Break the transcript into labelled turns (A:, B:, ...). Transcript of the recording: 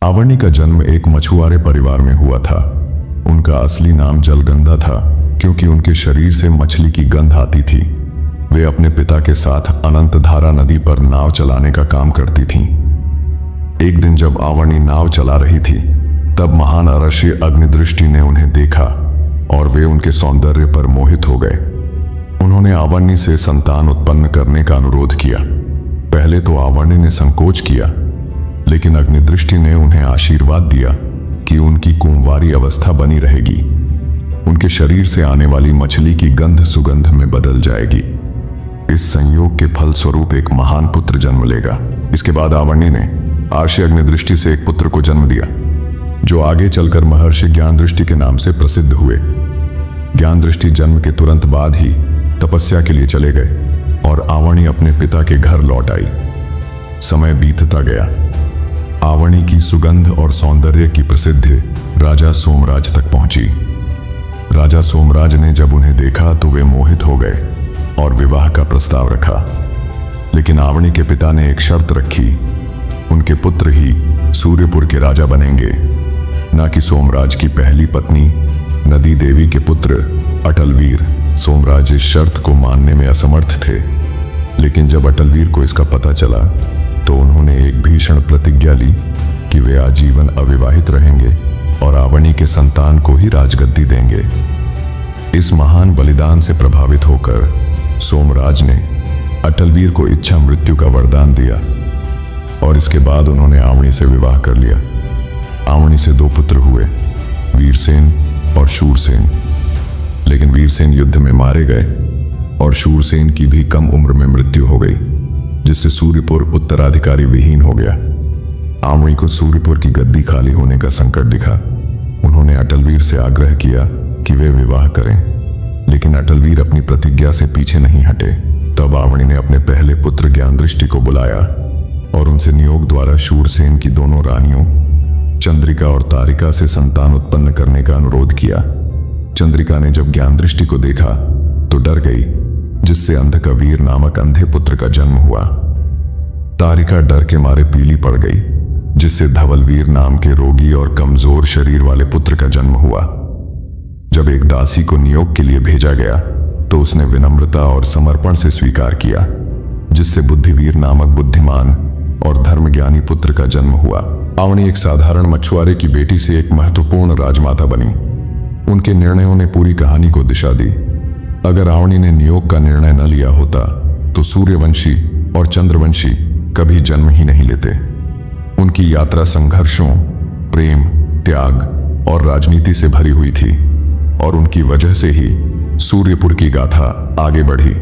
A: आवर्णी का जन्म एक मछुआरे परिवार में हुआ था। उनका असली नाम जलगंधा था क्योंकि उनके शरीर से मछली की गंध आती थी। वे अपने पिता के साथ अनंतधारा नदी पर नाव चलाने का काम करती थीं। एक दिन जब आवर्णी नाव चला रही थी, तब महान अरशी अग्निदृष्टि ने उन्हें देखा और वे उनके सौंदर्य पर मोहित हो गए। उन्होंने आवर्णी से संतान उत्पन्न करने का अनुरोध किया। पहले तो आवर्णी ने संकोच किया, लेकिन अग्निदृष्टि ने उन्हें आशीर्वाद दिया कि उनकी कुंवारी अवस्था बनी रहेगी। उनके शरीर से आने वाली मछली की गंध सुगंध में बदल जाएगी। इस संयोग के फल स्वरूप एक महान पुत्र जन्म लेगा। इसके बाद आवर्णी ने आर्षि अग्निदृष्टि से एक पुत्र को जन्म दिया, जो आगे चलकर महर्षि ज्ञानदृष्टि के नाम से प्रसिद्ध हुए। ज्ञानदृष्टि जन्म के तुरंत बाद ही तपस्या के लिए चले गए और आवर्णी अपने पिता के घर लौट आई। समय बीतता गया। आवर्णी की सुगंध और सौंदर्य की प्रसिद्धि राजा सोमराज तक पहुंची। राजा सोमराज ने जब उन्हें देखा तो वे मोहित हो गए और विवाह का प्रस्ताव रखा। लेकिन आवर्णी के पिता ने एक शर्त रखी, उनके पुत्र ही सूर्यपुर के राजा बनेंगे, न कि सोमराज की पहली पत्नी नदी देवी के पुत्र अटलवीर। सोमराज इस शर्त को मानने में असमर्थ थे, लेकिन जब अटलवीर को इसका पता चला तो उन्होंने एक भीषण प्रतिज्ञा ली कि वे आजीवन अविवाहित रहेंगे और आवर्णी के संतान को ही राजगद्दी देंगे। इस महान बलिदान से प्रभावित होकर सोमराज ने अटलवीर को इच्छा मृत्यु का वरदान दिया और इसके बाद उन्होंने आवर्णी से विवाह कर लिया। आवर्णी से 2 पुत्र हुए, वीरसेन और शूरसेन। लेकिन वीरसेन युद्ध में मारे गए और शूरसेन की भी कम उम्र में मृत्यु हो गई, जिससे सूर्यपुर उत्तराधिकारी विहीन हो गया। आवर्णी को सूर्यपुर की गद्दी खाली होने का संकट दिखा। उन्होंने अटलवीर से आग्रह किया कि वे विवाह करें, लेकिन अटलवीर अपनी प्रतिज्ञा से पीछे नहीं हटे। तब आवर्णी ने अपने पहले पुत्र ज्ञानदृष्टि को बुलाया और उनसे नियोग द्वारा शूरसेन की दोनों रानियों चंद्रिका और तारिका से संतान उत्पन्न करने का अनुरोध किया। चंद्रिका ने जब ज्ञानदृष्टि को देखा तो डर गई, जिससे अंधकवीर नामक अंधे पुत्र का जन्म हुआ। तारिका डर के मारे पीली पड़ गई, जिससे धवलवीर नाम के रोगी और कमजोर शरीर वाले पुत्र का जन्म हुआ। जब एक दासी को नियोग के लिए भेजा गया तो उसने विनम्रता और समर्पण से स्वीकार किया, जिससे बुद्धिवीर नामक बुद्धिमान और धर्मज्ञानी पुत्र का जन्म हुआ। आवर्णी एक साधारण मछुआरे की बेटी से एक महत्वपूर्ण राजमाता बनी। उनके निर्णयों ने पूरी कहानी को दिशा दी। अगर आवर्णी ने नियोग का निर्णय न लिया होता तो सूर्यवंशी और चंद्रवंशी कभी जन्म ही नहीं लेते। उनकी यात्रा संघर्षों, प्रेम, त्याग और राजनीति से भरी हुई थी और उनकी वजह से ही सूर्यपुर की गाथा आगे बढ़ी।